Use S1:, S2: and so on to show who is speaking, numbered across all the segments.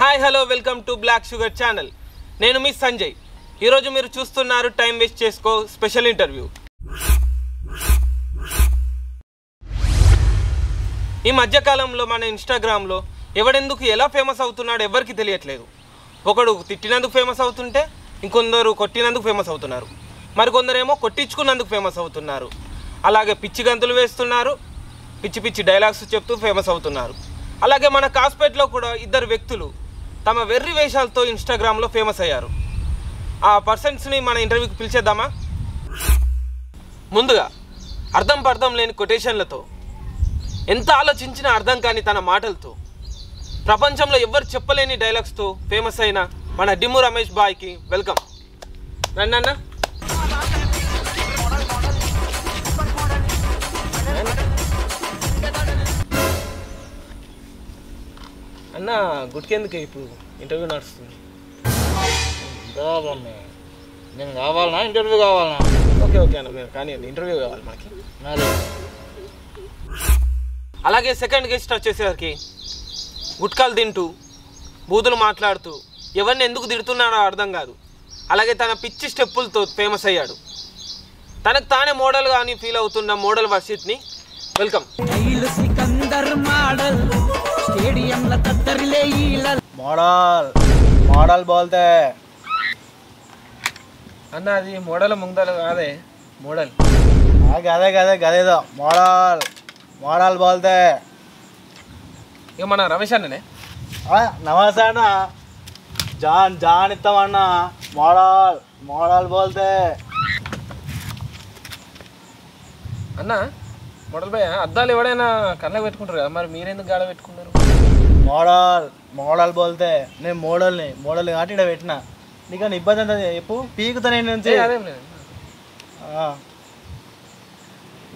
S1: Hi hello welcome to Black Sugar channel. నేను మీ సంజయ్. ఈరోజు మీరు చూస్తున్నారు టైం వేస్ట్ చేసుకో స్పెషల్ ఇంటర్వ్యూ. ఈ మధ్యకాలంలో మన ఇన్స్టాగ్రామ్లో ఎవడెందుకు ఎలా ఫేమస్ అవుతున్నాడో ఎవరికి తెలియట్లేదు. ఒకడు తిట్టినందుకు ఫేమస్ అవుతుంటే ఇంకొందరు కొట్టినందుకు ఫేమస్ అవుతున్నారు, మరికొందరేమో కొట్టించుకున్నందుకు ఫేమస్ అవుతున్నారు. అలాగే పిచ్చి గంతులు వేస్తున్నారు, పిచ్చి పిచ్చి డైలాగ్స్ చెప్తూ ఫేమస్ అవుతున్నారు. అలాగే మన కాస్పేట్లో కూడా ఇద్దరు వ్యక్తులు తమ వెర్రి వేషాలతో ఇన్స్టాగ్రామ్లో ఫేమస్ అయ్యారు. ఆ పర్సన్స్ని మన ఇంటర్వ్యూకి పిలిచేద్దామా? ముందుగా అర్థం లేని కొటేషన్లతో, ఎంత ఆలోచించినా అర్థం కాని తన మాటలతో, ప్రపంచంలో ఎవ్వరు చెప్పలేని డైలాగ్స్తో ఫేమస్ అయిన మన డిమ్ము రమేష్ బాయ్కి వెల్కమ్. రండి అన్న. అన్న గుడికెందుకు ఇప్పుడు ఇంటర్వ్యూ నడుస్తుంది?
S2: నేను కావాలన్నా ఇంటర్వ్యూ కావాలన్నా?
S1: ఓకే అన్న, మీరు కానీ ఇంటర్వ్యూ కావాలి మనకి. అలాగే సెకండ్ గెస్ట్ వచ్చేసరికి గుట్కాలు తింటూ బూతులు మాట్లాడుతూ ఎవరిని ఎందుకు తిడుతున్నాడో అర్థం కాదు. అలాగే తన పిచ్చి స్టెప్పులతో ఫేమస్ అయ్యాడు. తనకు తానే మోడల్ కానీ ఫీల్ అవుతున్న మోడల్ వర్షిత్ని వెల్కమ్.
S2: మోడల్ బోల్తే
S1: అన్న అది మోడల్ ముందర కాదే, మోడల్
S2: గదేదో మోడల్ బోల్తే.
S1: ఇక మన రమేష్ అన్ననే.
S2: నమస్తే అన్న. జాన్ ఇస్తామన్నా. మోడల్ బోల్తే
S1: అన్న. మోడల్ భయ అద్దాలు ఎవడైనా కళ్ళకి పెట్టుకుంటారు కదా, మరి మీరెందుకు గాడ పెట్టుకున్నారు?
S2: మోడల్ బోల్తే నేను మోడల్ కాబట్టి ఇక్కడ పెట్టినా. నీకు ఇబ్బంది అంతా చెప్పు, పీకుతా నేను నుంచి.
S1: అదేం లేదు.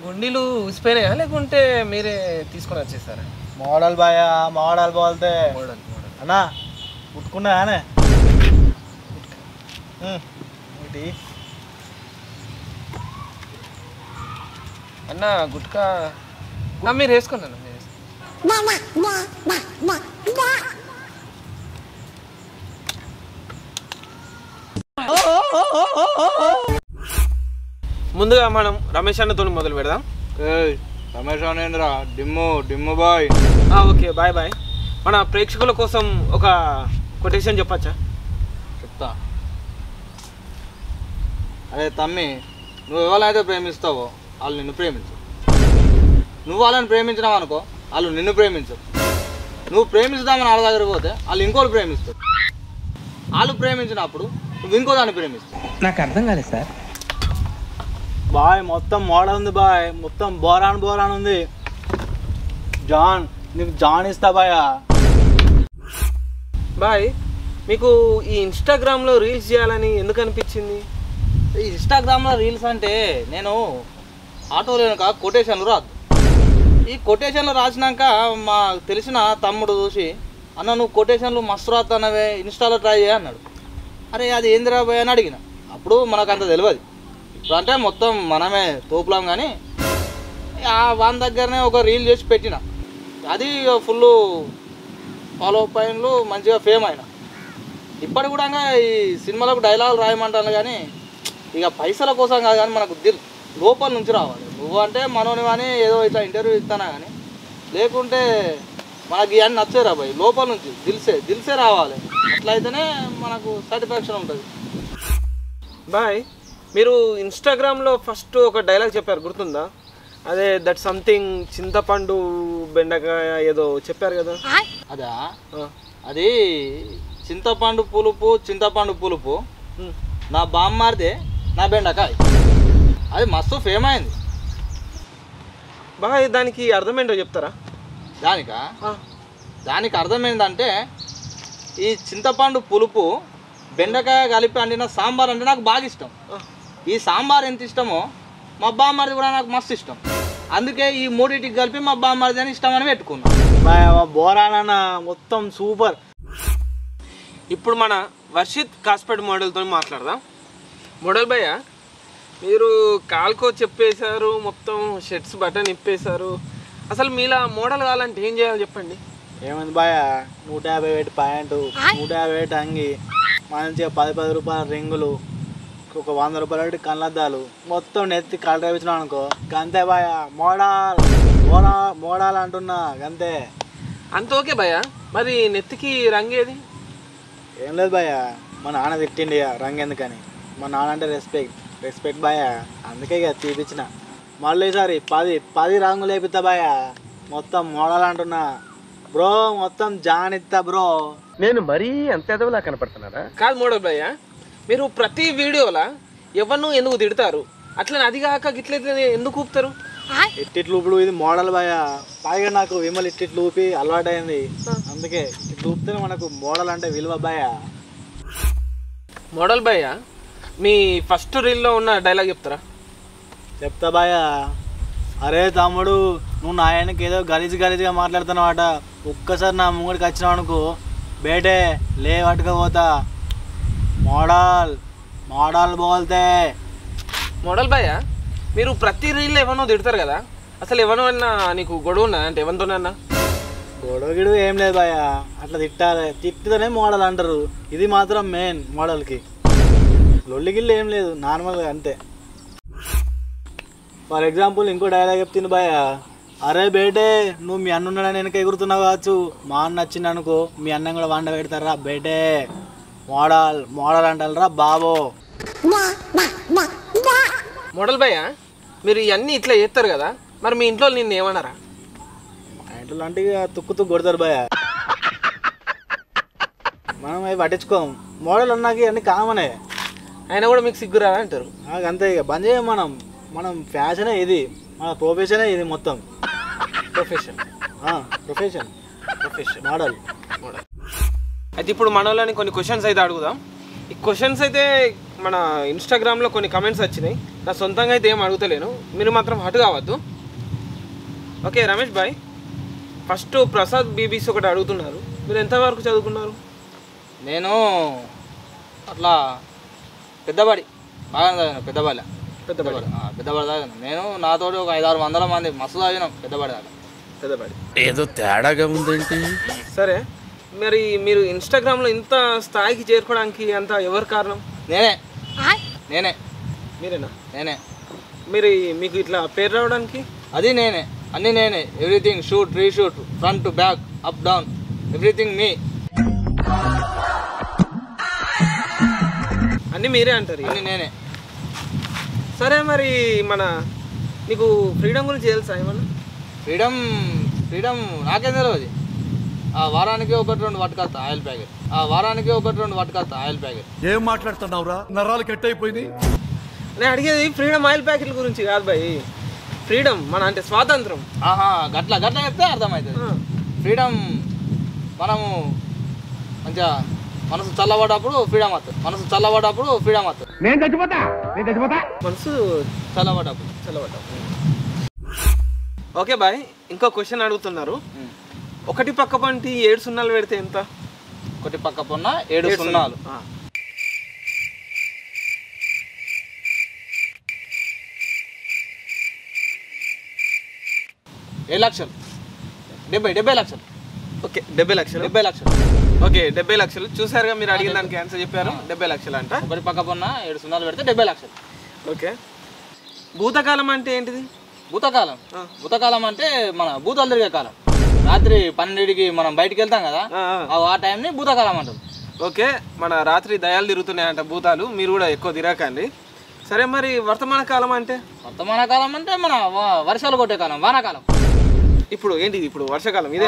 S1: గుండీలు ఉసిపోయినాయా లేకుంటే మీరే తీసుకొని వచ్చేసారా?
S2: మోడల్ బాయ్, మోడల్ బోల్తే.
S1: మోడల్
S2: అన్నా ఉట్టుకున్నానే
S1: అన్న. గుట్కా మీరు వేసుకున్నాను. ముందుగా మనం రమేష్ అన్నతో మొదలు పెడదాం.
S2: రమేష్ అన్నేంద్రా, డిమ్ము బాయ్.
S1: ఓకే బాయ్. మన ప్రేక్షకుల కోసం ఒక కొటేషన్ చెప్పచ్చా?
S2: చెప్తా. అరే తమ్మి, నువ్వు ఎవరైతే ప్రేమిస్తావో వాళ్ళు నిన్ను ప్రేమించు. నువ్వు వాళ్ళని ప్రేమించినావు అనుకో, వాళ్ళు నిన్ను ప్రేమించు. నువ్వు ప్రేమిస్తామని వాళ్ళ దగ్గరికి పోతే వాళ్ళు ఇంకోళ్ళు ప్రేమిస్తారు. వాళ్ళు ప్రేమించినప్పుడు నువ్వు ఇంకో దాన్ని ప్రేమిస్తావు.
S1: నాకు అర్థం కాలేదు సార్.
S2: బాయ్ మొత్తం మోడల్ ఉంది బాయ్, మొత్తం బోరాన్ ఉంది. నీకు జాన్ ఇస్తా
S1: బాయ్. మీకు ఈ ఇన్స్టాగ్రామ్లో రీల్స్ చేయాలని ఎందుకు అనిపించింది?
S2: ఈ ఇన్స్టాగ్రామ్లో రీల్స్ అంటే నేను ఆటోలో కొటేషన్లు రాదు. ఈ కొటేషన్లు రాసినాక మా తెలిసిన తమ్ముడు చూసి, అన్న నువ్వు కొటేషన్లు మస్తు రాస్తానవే, ఇన్స్టాలో ట్రై చేయ అన్నాడు. అరే అది ఏందిరా బాయ్ అని అడిగిన. అప్పుడు మనకు అంత తెలియదు. ఇప్పుడు అంటే మొత్తం మనమే తోపులాం. కానీ వాని దగ్గరనే ఒక రీల్ చేసి పెట్టిన, అది ఫుల్ ఫాలో పైన్లు మంచిగా ఫేమ్ అయినా. ఇప్పటి కూడా ఈ సినిమాలకు డైలాగులు రాయమంటాను, కానీ ఇక పైసల కోసం కాదు, కానీ మనకు లోపల నుంచి రావాలి. నువ్వు అంటే మనోని కానీ ఏదో ఇట్లా ఇంటర్వ్యూ ఇస్తానా, కానీ లేకుంటే మనకి ఇవన్నీ నచ్చేరా బాయ్. లోపల నుంచి దిల్సే రావాలి. అట్లయితేనే మనకు సాటిస్ఫాక్షన్ ఉంటుంది.
S1: బాయ్, మీరు ఇన్స్టాగ్రామ్లో ఫస్ట్ ఒక డైలాగ్ చెప్పారు, గుర్తుందా? అదే దట్ సంథింగ్ చింతపండు బెండకాయ ఏదో చెప్పారు కదా.
S2: అదా? అది చింతపండు పులుపు నా బామ్మారిదే నా బెండకాయ. అది మస్తు ఫేమ్ అయింది
S1: బాయ్. దానికి అర్థం ఏంటో చెప్తారా?
S2: దానికి అర్థం ఏంటంటే, ఈ చింతపండు పులుపు బెండకాయ కలిపి వండిన సాంబార్ అంటే నాకు బాగా ఇష్టం. ఈ సాంబార్ ఎంత ఇష్టమో మా బామ్మారిది కూడా నాకు మస్తు ఇష్టం. అందుకే ఈ మూడింటికి కలిపి మా బామ్మారిది అని ఇష్టం అని పెట్టుకున్నాను. బోరానన్న మొత్తం సూపర్.
S1: ఇప్పుడు మన వర్షిత్ కాస్పేట్ మోడల్తో మాట్లాడదాం. మోడల్ భయ్య, మీరు కాల్కో చెప్పేశారు, మొత్తం షర్ట్స్ బటన్ ఇప్పేశారు. అసలు మీలా మోడల్ కావాలంటే ఏం చేయాలి చెప్పండి?
S3: ఏమైంది బాయ 150 పెట్టి ప్యాంటు 150 పెట్టి అంగి మంచిగా 10 రూపాయల రింగులు ఒక 100 రూపాయలు పెట్టి కళ్ళద్దాలు మొత్తం నెత్తి కలర్ వేయించినాం అనుకో గంతే బాయ మోడల్ మోడల్ అంటున్నా గంతే.
S1: అంత ఓకే భయ, మరి నెత్తికి రంగేది?
S3: ఏం లేదు బాయ, మా నాన్న తిట్టిండి రంగు ఎందుకని. మా నాన్న అంటే రెస్పెక్ట్ బాయ, అందుకే ఇక తీపిచ్చిన. మళ్ళీ ఈసారి 10 రంగులు వేపిస్తా బాయ, మొత్తం మోడల్ అంటున్నా బ్రో, మొత్తం జానిస్తా బ్రో.
S4: నేను మరీ అంత ఎదవలా కనపడుతున్నారా?
S1: కాదు మోడల్ భయ్య, మీరు ప్రతి వీడియోలా ఎవరినూ ఎందుకు తిడతారు? అట్లా అది కాక గిట్లయితే ఎందుకు ఊపుతారు?
S3: ఇట్టిట్లు ఊపుడు ఇది మోడల్ బాయ. పైగా నాకు విమల్ ఇట్టిట్లు ఊపి అలవాటైంది, అందుకే ఇట్లు ఊపితేనే మనకు మోడల్ అంటే విలువ బాయ.
S1: మోడల్ భయ్య, మీ ఫస్ట్ రీల్లో ఉన్న డైలాగ్ చెప్తారా?
S3: చెప్తా బాయ. అరే తమ్ముడు, నువ్వు నా ఆయనకి ఏదో గలీజ్గా మాట్లాడుతున్నావాట, ఒక్కసారి నా ముంగడికి వచ్చినావు అనుకో బేటే లే పట్టుకపోతా. మోడల్ బోల్తే.
S1: మోడల్ భయ్య, మీరు ప్రతి రీల్లో ఎవరినో తిడతారు కదా, అసలు ఎవరినన్నా నీకు గొడవ ఉన్నదా? అంటే ఎవరితోనన్నా
S3: గొడవ గిడవ ఏం లేదు బాయ, అట్లా తిట్టాలి, తిట్టితేనే మోడల్ అంటారు. ఇది మాత్రం మెయిన్ మోడల్కి. లొల్లి గిల్లు ఏం లేదు, నార్మల్గా అంతే. ఫర్ ఎగ్జాంపుల్ ఇంకో డైలాగ్ చెప్తుంది బాయ. అరే బేటే, నువ్వు మీ అన్న ఉన్నాడని వెనక ఎగురుతున్నావు కావచ్చు, మా అన్న వచ్చింది అనుకో మీ అన్నం కూడా వండ పెడతారా బేటే. మోడల్ అంటారా బాబో.
S1: మోడల్ భయ్య, మీరు ఇవన్నీ ఇట్లా చేస్తారు కదా, మరి మీ ఇంట్లో నిన్ను ఏమన్నారా?
S3: ఇంట్లో అంటే ఇక తుక్కు కొడతారు బాయ, మనం అవి పట్టించుకోం. మోడల్ అన్నాకి అన్ని కామనే,
S1: అయినా కూడా మీకు సిగ్గురాదా అంటారు.
S3: అంతే ఇక బంద్ చేయం. మనం ఫ్యాషనే ఇది, మన ప్రొఫెషనే ఇది మొత్తం.
S1: Profession
S3: model.
S1: అయితే ఇప్పుడు మన వాళ్ళని కొన్ని క్వశ్చన్స్ అయితే అడుగుదాం. ఈ క్వశ్చన్స్ అయితే మన ఇన్స్టాగ్రామ్లో కొన్ని కమెంట్స్ వచ్చినాయి, నా సొంతంగా అయితే ఏం అడుగుతలేను, మీరు మాత్రం హట్ కావద్దు. ఓకే రమేష్ బాయ్, ఫస్ట్ ప్రసాద్ బీబీసీ ఒకటి అడుగుతున్నారు, మీరు ఎంతవరకు చదువుకున్నారు?
S2: నేను అట్లా పెద్దబడి బాగా చదివాను. పెద్దబడి చదివాను. నేను నాతోటి ఒక 500-600 మంది మస్తు చదివినాం పెద్దబడి దాకా.
S4: ఏదో తేడాగా ఉందేంటి?
S1: సరే, మరి మీరు ఇన్స్టాగ్రామ్లో ఇంత స్థాయికి చేరుకోవడానికి అంత ఎవరు కారణం?
S2: నేనే.
S1: మీరేనా?
S2: నేనే.
S1: మీరు మీకు ఇట్లా పేరు రావడానికి?
S2: అది నేనే, అన్నీ నేనే. Everything, shoot, reshoot, front back, up down, everything మీ.
S1: అన్నీ మీరే అంటారు?
S2: అన్నీ నేనే.
S1: సరే, మరి నీకు ఫ్రీడమ్ గురించి తెలుసా ఏమన్నా?
S2: ఫ్రీడమ్ నాకేం తెలియదు. వారానికి 1-2 పట్టుకొస్తా ఆయిల్ ప్యాకెట్.
S5: ఏం మాట్లాడుతున్నావురా, నరాలు కట్ అయిపోయింది.
S1: నేను అడిగేది ఫ్రీడమ్ ఆయిల్ ప్యాకెట్ల గురించి కాదు భయ్. ఫ్రీడమ్ అంటే స్వాతంత్రం.
S2: గట్ల చెప్తే అర్థమవుతుంది. ఫ్రీడమ్ మనము మంచిగా మనసు చల్లబడ్డప్పుడు ఫ్రీడమ్ వస్తుంది. మనసు చల్లబడ్డప్పుడు.
S1: ఓకే బాయ్, ఇంకో క్వశ్చన్ అడుగుతున్నారు. 1 పక్క పంటి 7 సున్నాలు పెడితే ఎంత?
S2: 1 పక్క పొన్న 7 సున్నాలు. 7 లక్షలు. 70 లక్షలు.
S1: ఓకే, 70 లక్షలు.
S2: 70 లక్షలు.
S1: ఓకే, 70 లక్షలు. చూసారుగా, మీరు అడిగిన దానికి ఆన్సర్ చెప్పారు. 70 లక్షలు అంట.
S2: 1 పక్క పొన్న 7 సున్నాలు పెడితే 70 లక్షలు.
S1: ఓకే, భూతకాలం అంటే ఏంటిది?
S2: భూతకాలం అంటే మన భూతాలు తిరిగే కాలం. రాత్రి 12కి మనం బయటికి వెళ్తాం కదా, ఆ టైంని భూతకాలం అంటారు.
S1: ఓకే, మన రాత్రి దయాలు తిరుగుతున్నాయంట భూతాలు, మీరు కూడా ఎక్కువ తిరగకండి. సరే, మరి వర్తమాన కాలం అంటే?
S2: మన వర్షాలు కొట్టే కాలం, వానాకాలం.
S1: ఇప్పుడు ఏంటిది? ఇప్పుడు వర్షాకాలం ఇదే.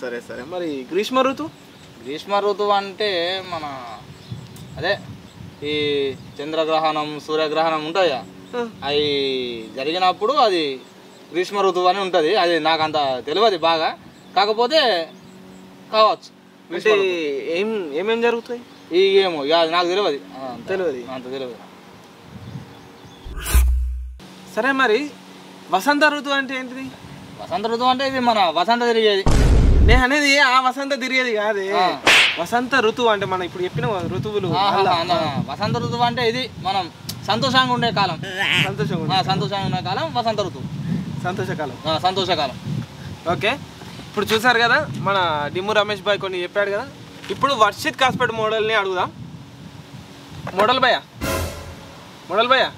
S1: సరే, మరి గ్రీష్మ ఋతువు
S2: అంటే అదే ఈ చంద్రగ్రహణం, సూర్యగ్రహణం ఉంటాయా, అవి జరిగినప్పుడు అది గ్రీష్మ ఋతువు అని ఉంటుంది. అది నాకు అంత తెలియదు బాగా, కాకపోతే కావచ్చు.
S1: అంటే ఏమేం జరుగుతాయి
S2: ఏమో నాకు తెలియదు. అంత తెలియదు.
S1: సరే, మరి వసంత ఋతువు అంటే ఏంటిది?
S2: వసంత ఋతువు అంటే ఇది మన వసంత తిరిగేది.
S1: నేను అనేది ఆ వసంత తిరిగేది కాదే, వసంత ఋతువు అంటే మనం ఇప్పుడు చెప్పిన ఋతువులు.
S2: వసంత ఋతువు అంటే ఇది మనం సంతోషంగా ఉండే కాలం. సంతోషంగా ఉండే కాలం వసంత ఋతువు.
S1: సంతోషకాలం.
S2: సంతోషకాలం.
S1: ఓకే, ఇప్పుడు చూసారు కదా మన డిమ్ము రమేష్ భాయ్ కొన్ని చెప్పాడు కదా. ఇప్పుడు వర్షిత్ కాస్పేట్ మోడల్ని అడుగుదాం. మోడల్ భయ్యా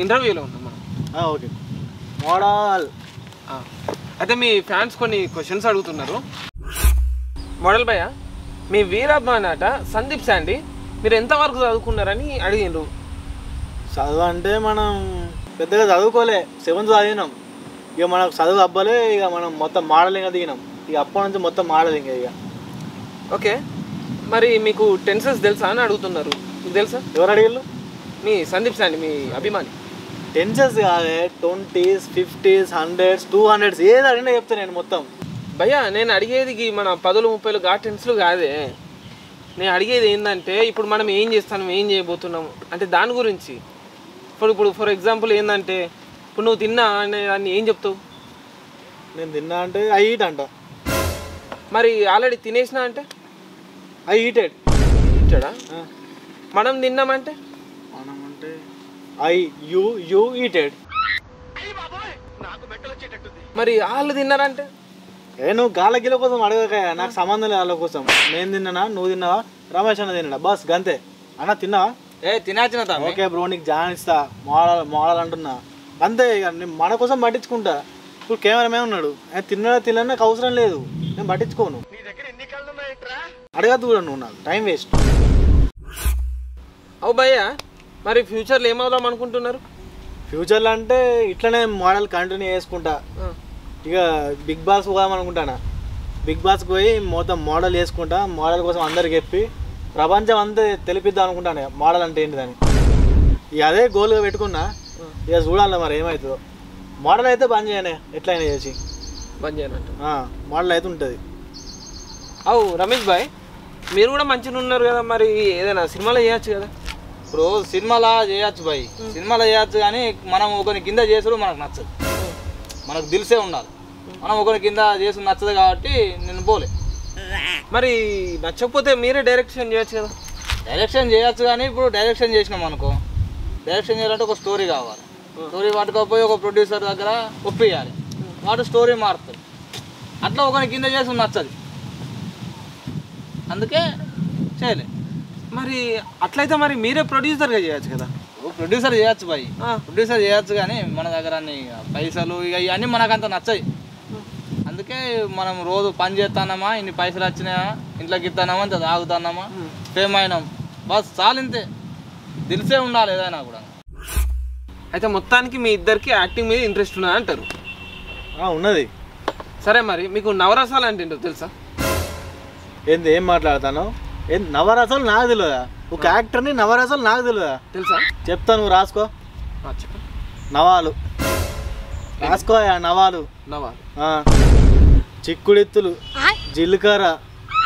S1: ఇంటర్వ్యూలో ఉన్నాం మనం.
S3: Okay model.
S1: అయితే మీ ఫ్యాన్స్ కొన్ని క్వశ్చన్స్ అడుగుతున్నారు. మోడల్ భయ్యా, మీ వీరాభిమానాట సందీప్ శాండీ మీరు ఎంతవరకు చదువుకున్నారని అడిగిండ్రు.
S3: చదువు అంటే మనం పెద్దగా చదువుకోలే, 7th చదివినాం. ఇక మనకు చదువు అవ్వలే, ఇక మనం మొత్తం మోడలింగ్ దిగినాం. ఇక అప్పటి నుంచి మొత్తం మోడలింగ్. ఇక
S1: ఓకే, మరి మీకు టెన్సెస్ తెలుసా అని అడుగుతున్నారు. మీకు తెలుసా?
S3: ఎవరు అడిగారు?
S1: మీ సందీప్ శాండీ మీ అభిమాని.
S3: టెన్సెస్ కాదే, 20s, 50s, 100s, 200s ఏది అడిగినా చెప్తాను నేను మొత్తం.
S1: భయ్యా నేను అడిగేది మన 10, 30 గా టెన్స్లు కాదే. నేను అడిగేది ఏంటంటే ఇప్పుడు మనం ఏం చేస్తాం, ఏం చేయబోతున్నాము అంటే దాని గురించి. ఇప్పుడు ఫర్ ఎగ్జాంపుల్ ఏంటంటే ఇప్పుడు నువ్వు తిన్నా అనే దాన్ని ఏం చెప్తావు?
S3: నేను తిన్నా అంటే ఐ ఈట్ అంట.
S1: మరి ఆల్రెడీ తినేసినా అంటే
S3: ఐ ఈటెడ్.
S1: ఇచ్చాడా? మనం తిన్నామంటే
S3: మనం అంటే ఐ యూ ఈటెడ్.
S1: మరి వాళ్ళు తిన్నారంటే
S3: నువ్వు గాల గిల కోసం అడగక, నాకు సంబంధం లేదు వాళ్ళ కోసం. నేను తిన్నానా, నువ్వు తిన్నావా, రమేష్ అన్న తిన్నాడా, బస్ గంతే. అన్న తిన్నావా?
S2: తినాచిన
S3: ఓకే బ్రో, నీకు జాన్ ఇస్తా, మోడల్ అంటున్నా అంతే. ఇక నేను మన కోసం పట్టించుకుంటా. ఇప్పుడు కెమెరామెన్ ఉన్నాడు, తిన్నా నాకు అవసరం లేదు, నేను పట్టించుకోను. అడగద్దు కూడా నువ్వు, నాకు టైం వేస్ట్.
S1: అవు భయ్యా, మరి ఫ్యూచర్లో ఏమవుదాం అనుకుంటున్నారు?
S3: ఫ్యూచర్లో అంటే ఇట్లనే మోడల్ కంటిన్యూ చేసుకుంటా. ఇక బిగ్ బాస్ పోదాం అనుకుంటానా. బిగ్ బాస్కి పోయి మొత్తం మోడల్ చేసుకుంటా. మోడల్ కోసం అందరికి చెప్పి ప్రపంచం అంతా తెలిపిద్దాం అనుకుంటాను మోడల్ అంటే ఏంటిదని. ఇక అదే గోల్గా పెట్టుకున్నా. ఇక చూడాలి మరి ఏమవుతుందో. మోడల్ అయితే బంద్ చేయనే, ఎట్లయినా చేసి
S1: బంద్ చేయనంట.
S3: మోడల్ అయితే ఉంటుంది.
S1: అవు రమేష్ భాయ్, మీరు కూడా మంచిగా ఉన్నారు కదా, మరి ఏదైనా సినిమాలో చేయొచ్చు కదా.
S2: ఇప్పుడు సినిమాలా చేయొచ్చు భయ్, సినిమాలో చేయొచ్చు, కానీ మనం ఒకరి కింద చేసుడు మనకు నచ్చదు. మనకు తెలిసే ఉండాలి. మనం ఒకరి కింద చేసి నచ్చదు కాబట్టి నేను పోలే.
S1: మరి నచ్చకపోతే మీరే డైరెక్షన్ చేయొచ్చు కదా.
S2: డైరెక్షన్ చేయొచ్చు, కానీ ఇప్పుడు డైరెక్షన్ చేసినాం అనుకో, డైరెక్షన్ చేయాలంటే ఒక స్టోరీ కావాలి. స్టోరీ పట్టుకోపోయి ఒక ప్రొడ్యూసర్ దగ్గర ఒప్పియాలి, వాడు స్టోరీ మారుతుంది. అట్లా ఒకరి కింద చేసి నచ్చదు, అందుకే చేయలే.
S1: మరి అట్లయితే మరి మీరే ప్రొడ్యూసర్గా చేయొచ్చు కదా.
S2: ప్రొడ్యూసర్ చేయొచ్చు భయ్, ప్రొడ్యూసర్ చేయొచ్చు, కానీ మన దగ్గర అన్ని పైసలు ఇక ఇవన్నీ మనకంత నచ్చాయి. అందుకే మనం రోజు పని చేస్తున్నామా, ఇన్ని పైసలు వచ్చినాయా, ఇంట్లోకి ఇస్తానామా, ఇంత తాగుతున్నామా, ఫేమ్ అయినాం, బస్ చాలు, ఇంతే. తెలిసే ఉండాలి ఏదైనా కూడా.
S1: అయితే మొత్తానికి మీ ఇద్దరికి యాక్టింగ్ మీద ఇంట్రెస్ట్ ఉన్నది అంటారు.
S3: ఉన్నది.
S1: సరే, మరి మీకు నవరసాలు అంటే ఏంటో తెలుసా?
S3: ఏంది ఏం మాట్లాడతాను? ఏం నవరసాలు నాకు తెలియదా? ఒక యాక్టర్ని నవరసాలు నాకు తెలియదా?
S1: తెలుసా?
S3: చెప్తా, నువ్వు రాసుకో.
S1: చెప్పు.
S3: నవాలు రాసుకో. నవాలు చిక్కుడిత్తులు, జీలకర్ర,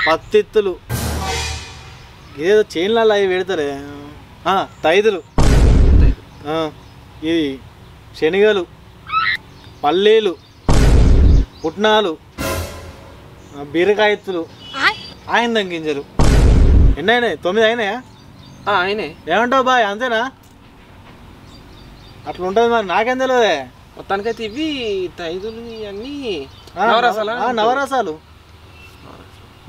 S3: పత్తిత్తులు, ఇదేదో చేన్లలో అవి పెడతారే, తైదులు, ఇది శనగలు, పల్లీలు, పుట్నాలు, బీరకాయ ఎత్తులు, ఆయిందం గింజలు. ఎన్ని అయినాయి? 9 అయినాయా?
S1: అయినాయి.
S3: ఏమంటావు బాయ్, అంతేనా? అట్లా ఉంటుంది మరి, నాకేం తెలియదే.
S1: మొత్తానికైతే ఇవి తైదులు ఇవన్నీ
S3: నవరసాలు.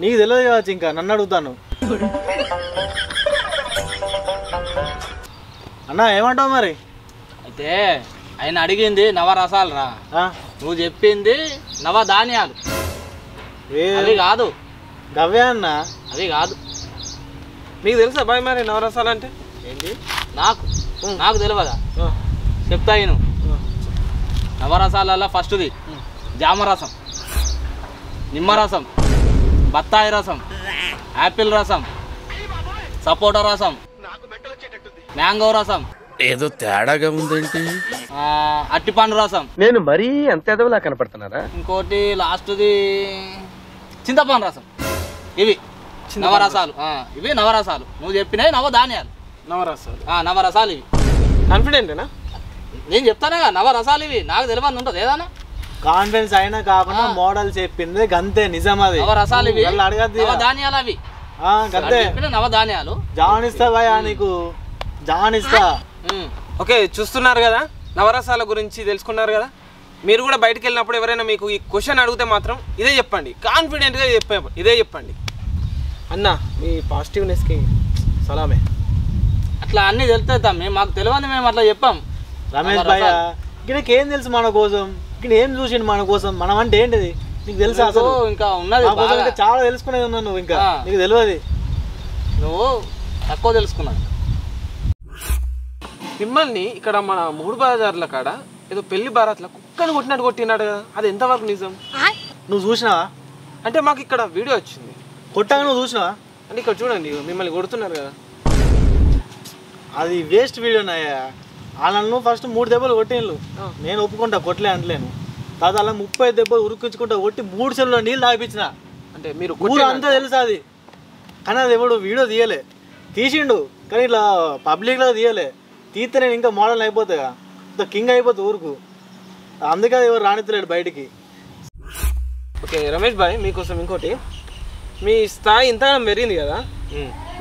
S3: నీకు తెలియదు కావచ్చు, ఇంకా నన్ను అడుగుతాను. అన్నా ఏమంటావు మరి?
S2: అయితే ఆయన అడిగింది నవరసాలు రా, నువ్వు చెప్పింది నవధాన్యాలు. అవి కాదు.
S3: గవ్వే అన్న,
S2: అవి కాదు.
S1: మీకు తెలుసా బాయ్ మరి నవరసాలు అంటే
S2: ఏంటి? నాకు తెలియదా? చెప్తా నేను. నవరసాలలో ఫస్ట్ది జామరసం, నిమ్మరసం, బత్తాయి రసం, యాపిల్ రసం, సపోటా రసం, మ్యాంగో రసం,
S4: ఏదో తేడాగా ఉందేంటి,
S2: అట్టిపండు రసం.
S4: నేను మరీ అంత ఎదవలా కనపడుతున్నారా?
S2: ఇంకోటి లాస్ట్ది చింతపండు రసం. ఇవి నవరసాలు. ఇవి నవరసాలు. నువ్వు చెప్పినవి నవధాన్యాలు. నవరసాలు ఇవి.
S1: కాన్ఫిడెంటేనా?
S2: నేను చెప్తానే కదా నవరసాలు ఇవి. నాకు తెలియని ఉంటుంది ఏదన్నా.
S3: కాన్ఫిడెన్స్ అయినా కాకుండా మోడల్ చెప్పింది గంతే, నిజం అది.
S2: నవరసాలు ఇవి,
S3: అడగద్దు.
S2: నవధాన్యాలు అవి
S3: గంతే.
S2: నవధాన్యాలు.
S3: జానిస్తా భయ, నీకు జానిస్తా.
S1: ఓకే, చూస్తున్నారు కదా, నవరసాల గురించి తెలుసుకున్నారు కదా. మీరు కూడా బయటకు వెళ్ళినప్పుడు ఎవరైనా మీకు ఈ క్వశ్చన్ అడిగితే మాత్రం ఇదే చెప్పండి, కాన్ఫిడెంట్గా ఇదే చెప్పండి. అన్న మీ పాజిటివ్నెస్కి సలామే.
S2: అట్లా అన్నీ తెలుస్తాయి తమ్మి, మాకు తెలియదు, మేము అట్లా చెప్పాం.
S3: రమేష్ భయ్య ఈయనకి ఏం తెలుసు మన కోసం, ఈయన ఏం చూసిండు మన కోసం, మనం అంటే ఏంటిది నీకు తెలుసా? అసలు
S2: ఇంకా ఉన్నది
S3: చాలా తెలుసుకునేది ఉన్నావు నువ్వు, ఇంకా నీకు తెలియదు,
S2: నువ్వు తక్కువ తెలుసుకున్నావు.
S1: మిమ్మల్ని ఇక్కడ మన మూడు బజార్ల కాడ ఏదో పెళ్లి బారాత్లో కుక్కని కొట్టినట్టు కొట్టినాడు కదా, అది ఎంతవరకు నిజం?
S3: నువ్వు చూసినావా?
S1: అంటే మాకు ఇక్కడ వీడియో వచ్చింది.
S3: కొట్టాక నువ్వు చూసినావా?
S1: అంటే ఇక్కడ చూడండి మిమ్మల్ని కొడుతున్నారు కదా.
S3: అది వేస్ట్ వీడియోనయ్యా. వాళ్ళను ఫస్ట్ 3 దెబ్బలు కొట్టిండ్రు, నేను ఒప్పుకుంటా కొట్టలే అంటలేను. తర్వాత అలా 30 దెబ్బలు ఉరుక్కించుకుంటా కొట్టి 3 చెరువులో నీళ్ళు తాగిపించిన.
S1: అంటే మీరు
S3: ఊరు అంతా తెలుసా అది, కానీ అది ఎవడు వీడియో తీయలే, తీసిండు కానీ ఇట్లా పబ్లిక్లో తీయలే. తీస్తే నేను ఇంకా మోడల్ అయిపోతాగా, ఇంత కింగ్ అయిపోతా ఊరుకు, అందుకే అది ఎవరు రానిత్తలేడు బయటికి.
S1: ఓకే రమేష్ భాయ్, మీకోసం ఇంకోటి, మీ స్థాయి ఇంతగా పెరిగింది కదా,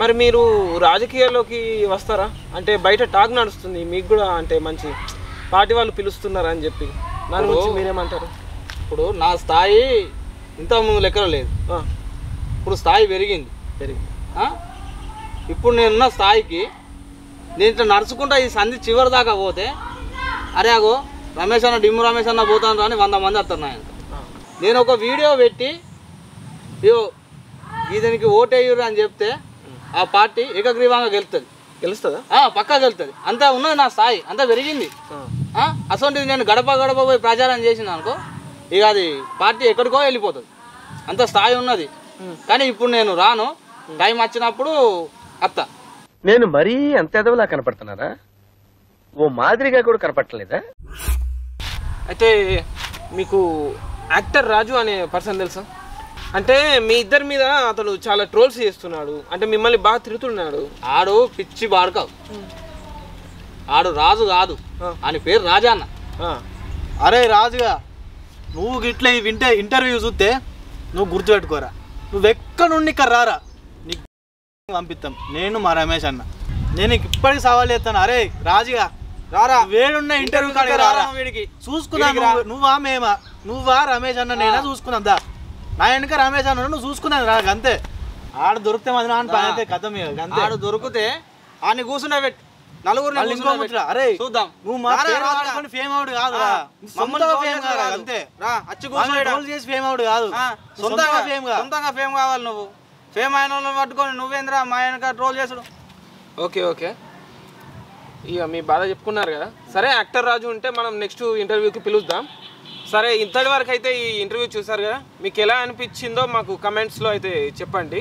S1: మరి మీరు రాజకీయాల్లోకి వస్తారా? అంటే బయట టాక్ నడుస్తుంది మీకు కూడా, అంటే మంచి పార్టీ వాళ్ళు పిలుస్తున్నారా అని చెప్పి, దాని గురించి మీరేమంటారు?
S2: ఇప్పుడు నా స్థాయి ఇంత ముందు లెక్కలో లేదు, ఇప్పుడు స్థాయి పెరిగింది. ఇప్పుడు నేనున్న స్థాయికి నేను ఇట్లా నడుచుకుంటా ఈ సంధి చివరి దాకా పోతే, అరే అగో రమేష్ అన్న డిమ్ము రమేష్ అన్న పోతాను అని 100 మంది వస్తున్నాయి. నేను ఒక వీడియో పెట్టి దీనికి ఓటేయ్యూరు అని చెప్తే ఆ పార్టీ ఏకగ్రీవంగా గెలుస్తుందా? పక్కా గెలుస్తుంది. అంతా ఉన్నది నా స్థాయి, అంతా పెరిగింది. అసలు నేను గడప గడప పోయి ప్రచారం చేసిన అనుకో, ఇక అది పార్టీ ఎక్కడికో వెళ్ళిపోతుంది, అంత స్థాయి ఉన్నది. కానీ ఇప్పుడు నేను రాను, టైం వచ్చినప్పుడు అత్త.
S4: నేను మరీ అంత ఎదవలా కనపడుతున్నారా? ఓ మాదిరిగా కూడా కనపడలేదా?
S1: అయితే మీకు యాక్టర్ రాజు అనే పర్సన్ తెలుసా? అంటే మీ ఇద్దరి మీద అతను చాలా ట్రోల్స్ చేస్తున్నాడు, అంటే మిమ్మల్ని బాగా తిరుగుతున్నాడు.
S2: ఆడు పిచ్చి బాడుకావు, ఆడు రాజు కాదు, అని పేరు రాజా అన్న.
S3: అరే రాజుగా, నువ్వు గిట్ల వింటే ఇంటర్వ్యూ చూస్తే నువ్వు గుర్తుపెట్టుకోరా, నువ్వు ఎక్కడ నుండి ఇక్కడ రారా, నీకు పంపిస్తాం నేను మా రమేష్ అన్న. నేను ఇప్పటికి సవాల్ చేస్తాను, అరే రాజుగా రారా, వేడున్న ఇంటర్వ్యూ కాడికి రారా, చూసుకున్నా నువ్వా రమేష్ అన్న నేనా చూసుకున్నా, నా వెనుక రమేష్ అన్న నువ్వు చూసుకున్నాను రా, అంతే. ఆడ దొరికితే మాది పని అయితే కథ అంతే.
S2: ఆడు దొరికితే ఆని కూర్చున్నా పెట్టి నలుగురు
S3: అరే
S2: చూద్దాం,
S3: నువ్వు మా ఫేమ్ అవుడు కాదు, అంతే. చేసి ఫేమ్ అవుడు కాదు,
S2: సొంతంగా ఫేమ్ కావాలి. నువ్వు ఫేమ్ అయిన వాళ్ళని పట్టుకొని నువ్వేంద్రా మా వెనక ట్రోల్ చేసుడు.
S1: ఓకే ఓకే, ఇక మీ బాధ చెప్పుకున్నారు కదా. సరే యాక్టర్ రాజు ఉంటే మనం నెక్స్ట్ ఇంటర్వ్యూకి పిలుద్దాం. సరే ఇంతటి వరకు అయితే ఈ ఇంటర్వ్యూ చూసారు కదా, మీకు ఎలా అనిపించిందో మాకు కమెంట్స్లో అయితే చెప్పండి.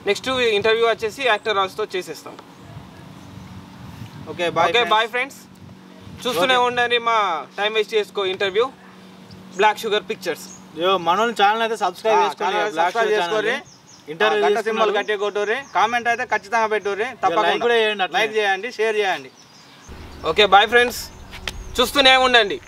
S1: నెక్స్ట్ ఇంటర్వ్యూ వచ్చేసి యాక్టర్ రాజుతో చేసేస్తాం.
S3: ఓకే
S1: బాయ్ ఫ్రెండ్స్, చూస్తూనే ఉండండి మా టైం వేస్ట్ చేసుకో ఇంటర్వ్యూ బ్లాక్ షుగర్ పిక్చర్స్.
S3: మన ఛానల్ అయితే సబ్స్క్రైబ్ చేసుకోండి,
S2: ఇంటర్వ్యూ సింబల్ కట్టి కొట్టుర్రి, కామెంట్ అయితే ఖచ్చితంగా పెట్టుర్రి, తప్పకుండా లైక్ చేయండి, షేర్ చేయండి.
S1: ఓకే బాయ్ ఫ్రెండ్స్, చూస్తూనే ఉండండి.